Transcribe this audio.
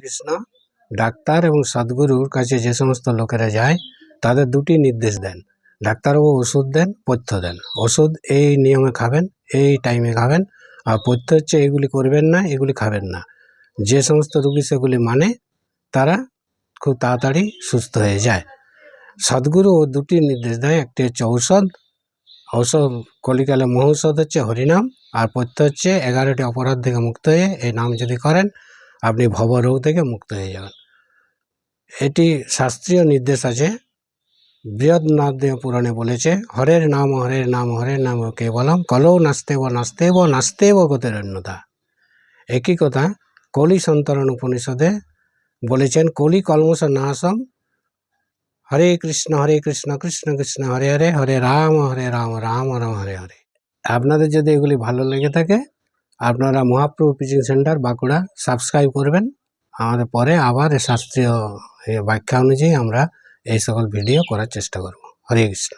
Krishna. Doctor এবং সদ্গুরুর কাছে যে সমস্ত লোকেরা যায় তাদের দুটি নির্দেশ দেন। ডাক্তারবাবু ওষুধ দেন, পথ্য দেন। ওষুধ এই নিয়মে খাবেন, এই টাইমে খাবেন, আর পথ্য হচ্ছে এগুলি করবেন না, এগুলি খাবেন না। যে সমস্ত রোগী সেগুলি মানে তারা খুব তাড়াতাড়ি সুস্থ হয়ে যায়। সদ্গুরু দুটি নির্দেশ দেয়, একটি হচ্ছে ঔষধ, কলিকালে মহৌষধ হচ্ছে হরিনাম, আর পথ্য হচ্ছে 11টি অপরাধ থেকে মুক্ত হয়ে এই নাম যদি করেন আপনি ভবরোগ থেকে মুক্ত হয়ে যাবেন। এটি শাস্ত্রীয় নির্দেশ আছে। বৃহন্নাথদেব পুরাণে বলেছে, হরের নাম হরের নাম হরের নাম কেবলম কলৌ নাস্তেব নাস্তেব নাস্তেব গতিরন্যতা। একই কথা কলি সন্তরণ উপনিষদে বলেছেন, কলি কলমশ নাশম হরে কৃষ্ণ কৃষ্ণ কৃষ্ণ হরে হরে হরে রাম রাম রাম হরে হরে। আপনাদের যদি এগুলি ভালো লেগে থাকে আপনারা Mahaprabhu teaching centre Bankura subscribe করবেন। আমাদের পরে আবার শাস্ত্রীয় ব্যাখ্যা অনুযায়ী আমরা এই সকল ভিডিও করার চেষ্টা করব। হরে কৃষ্ণ।